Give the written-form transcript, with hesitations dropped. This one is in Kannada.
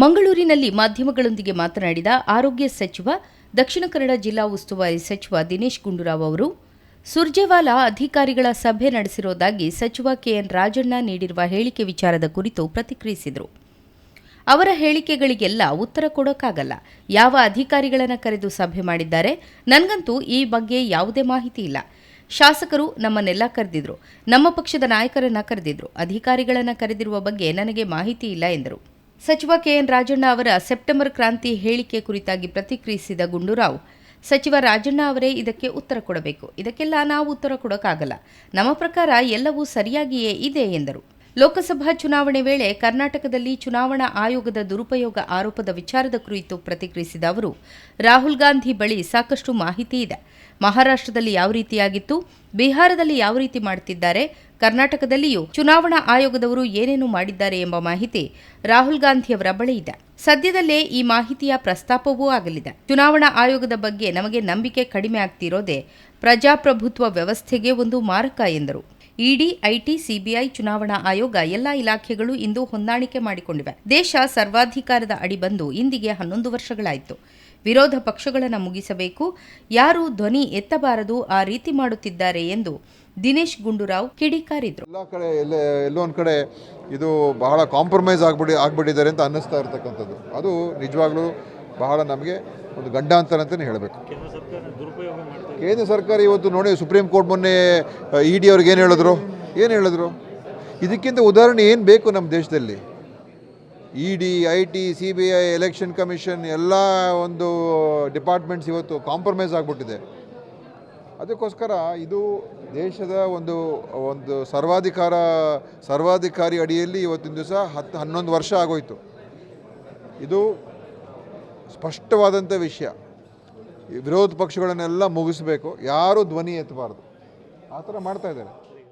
ಮಂಗಳೂರಿನಲ್ಲಿ ಮಾಧ್ಯಮಗಳೊಂದಿಗೆ ಮಾತನಾಡಿದ ಆರೋಗ್ಯ ಸಚಿವ ದಕ್ಷಿಣ ಕನ್ನಡ ಜಿಲ್ಲಾ ಉಸ್ತುವಾರಿ ಸಚಿವ ದಿನೇಶ್ ಗುಂಡೂರಾವ್ ಅವರು ಸುರ್ಜೇವಾಲಾ ಅಧಿಕಾರಿಗಳ ಸಭೆ ನಡೆಸಿರುವುದಾಗಿ ಸಚಿವ ಕೆಎನ್ ರಾಜಣ್ಣ ನೀಡಿರುವ ಹೇಳಿಕೆ ವಿಚಾರದ ಕುರಿತು ಪ್ರತಿಕ್ರಿಯಿಸಿದರು. ಅವರ ಹೇಳಿಕೆಗಳಿಗೆಲ್ಲ ಉತ್ತರ ಕೊಡೋಕ್ಕಾಗಲ್ಲ. ಯಾವ ಅಧಿಕಾರಿಗಳನ್ನು ಕರೆದು ಸಭೆ ಮಾಡಿದ್ದಾರೆ? ನನಗಂತೂ ಈ ಬಗ್ಗೆ ಯಾವುದೇ ಮಾಹಿತಿ ಇಲ್ಲ. ಶಾಸಕರು ನಮ್ಮನ್ನೆಲ್ಲ ಕರೆದಿದ್ರು, ನಮ್ಮ ಪಕ್ಷದ ನಾಯಕರನ್ನ ಕರೆದಿದ್ರು, ಅಧಿಕಾರಿಗಳನ್ನು ಕರೆದಿರುವ ಬಗ್ಗೆ ನನಗೆ ಮಾಹಿತಿ ಇಲ್ಲ ಎಂದರು. ಸಚಿವ ಕೆಎನ್ ರಾಜಣ್ಣ ಅವರ ಸೆಪ್ಟೆಂಬರ್ ಕ್ರಾಂತಿ ಹೇಳಿಕೆ ಕುರಿತಾಗಿ ಪ್ರತಿಕ್ರಿಯಿಸಿದ ಗುಂಡೂರಾವ್, ಸಚಿವ ರಾಜಣ್ಣ ಅವರೇ ಇದಕ್ಕೆ ಉತ್ತರ ಕೊಡಬೇಕು. ಇದಕ್ಕೆಲ್ಲ ನಾವು ಉತ್ತರ ಕೊಡೋಕ್ಕಾಗಲ್ಲ. ನಮ್ಮ ಪ್ರಕಾರ ಎಲ್ಲವೂ ಸರಿಯಾಗಿಯೇ ಇದೆ ಎಂದರು. ಲೋಕಸಭಾ ಚುನಾವಣೆ ವೇಳೆ ಕರ್ನಾಟಕದಲ್ಲಿ ಚುನಾವಣಾ ಆಯೋಗದ ದುರುಪಯೋಗ ಆರೋಪದ ವಿಚಾರದ ಕುರಿತು ಪ್ರತಿಕ್ರಿಯಿಸಿದ ಅವರು, ರಾಹುಲ್ ಗಾಂಧಿ ಬಳಿ ಸಾಕಷ್ಟು ಮಾಹಿತಿ ಇದೆ. ಮಹಾರಾಷ್ಟ್ರದಲ್ಲಿ ಯಾವ ರೀತಿಯಾಗಿತ್ತು, ಬಿಹಾರದಲ್ಲಿ ಯಾವ ರೀತಿ ಮಾಡುತ್ತಿದ್ದಾರೆ, ಕರ್ನಾಟಕದಲ್ಲಿಯೂ ಚುನಾವಣಾ ಆಯೋಗದವರು ಏನೇನು ಮಾಡಿದ್ದಾರೆ ಎಂಬ ಮಾಹಿತಿ ರಾಹುಲ್ ಗಾಂಧಿಯವರ ಬಳಿ ಇದೆ. ಸದ್ಯದಲ್ಲೇ ಈ ಮಾಹಿತಿಯ ಪ್ರಸ್ತಾಪವೂ ಆಗಲಿದೆ. ಚುನಾವಣಾ ಆಯೋಗದ ಬಗ್ಗೆ ನಮಗೆ ನಂಬಿಕೆ ಕಡಿಮೆ ಆಗ್ತಿರೋದೇ ಪ್ರಜಾಪ್ರಭುತ್ವ ವ್ಯವಸ್ಥೆಗೆ ಒಂದು ಮಾರಕ ಎಂದರು. ಇಡಿ, ಐಟಿ, ಸಿಬಿಐ, ಚುನಾವಣಾ ಆಯೋಗ ಎಲ್ಲ ಇಲಾಖೆಗಳು ಇಂದು ಹೊಂದಾಣಿಕೆ ಮಾಡಿಕೊಂಡಿವೆ. ದೇಶ ಸರ್ವಾಧಿಕಾರದ ಅಡಿ ಬಂದು ಇಂದಿಗೆ 11 ವರ್ಷಗಳಾಯಿತು. ವಿರೋಧ ಪಕ್ಷಗಳನ್ನು ಮುಗಿಸಬೇಕು, ಯಾರೂ ಧ್ವನಿ ಎತ್ತಬಾರದು, ಆ ರೀತಿ ಮಾಡುತ್ತಿದ್ದಾರೆ ಎಂದು ದಿನೇಶ್ ಗುಂಡೂರಾವ್ ಕಿಡಿಕಾರಿದ್ರು. ಎಲ್ಲ ಕಡೆ ಎಲ್ಲೊಂದು ಕಡೆ ಇದು ಬಹಳ ಕಾಂಪ್ರಮೈಸ್ ಆಗ್ಬಿಟ್ಟಿದ್ದಾರೆ ಅಂತ ಅನ್ನಿಸ್ತಾ ಇರ್ತಕ್ಕಂಥದ್ದು. ಅದು ನಿಜವಾಗ್ಲೂ ಬಹಳ ನಮಗೆ ಒಂದು ಗಂಡಾಂತರ ಅಂತಲೇ ಹೇಳಬೇಕು. ಕೇಂದ್ರ ಸರ್ಕಾರ ಇವತ್ತು ನೋಡಿ, ಸುಪ್ರೀಂ ಕೋರ್ಟ್ ಮೊನ್ನೆ ಇಡಿ ಅವ್ರಿಗೆ ಏನು ಹೇಳಿದ್ರು? ಇದಕ್ಕಿಂತ ಉದಾಹರಣೆ ಏನು ಬೇಕು ನಮ್ಮ ದೇಶದಲ್ಲಿ? ಇಡಿ, ಐಟಿ, ಸಿಬಿಐ, ಎಲೆಕ್ಷನ್ ಕಮಿಷನ್ ಎಲ್ಲ ಒಂದು ಡಿಪಾರ್ಟ್ಮೆಂಟ್ಸ್ ಇವತ್ತು ಕಾಂಪ್ರಮೈಸ್ ಆಗಿಬಿಟ್ಟಿದೆ. ಅದಕ್ಕೋಸ್ಕರ ಇದು ದೇಶದ ಒಂದು ಸರ್ವಾಧಿಕಾರಿ ಅಡಿಯಲ್ಲಿ ಇವತ್ತಿನ ದಿವಸ 11 ವರ್ಷ ಆಗೋಯ್ತು. ಇದು ಸ್ಪಷ್ಟವಾದಂಥ ವಿಷಯ. ವಿರೋಧ ಪಕ್ಷಗಳನ್ನೆಲ್ಲ ಮುಗಿಸ್ಬೇಕು, ಯಾರೂ ಧ್ವನಿ ಎತ್ತಬಾರ್ದು, ಆ ಥರ ಮಾಡ್ತಾ ಇದ್ದಾರೆ.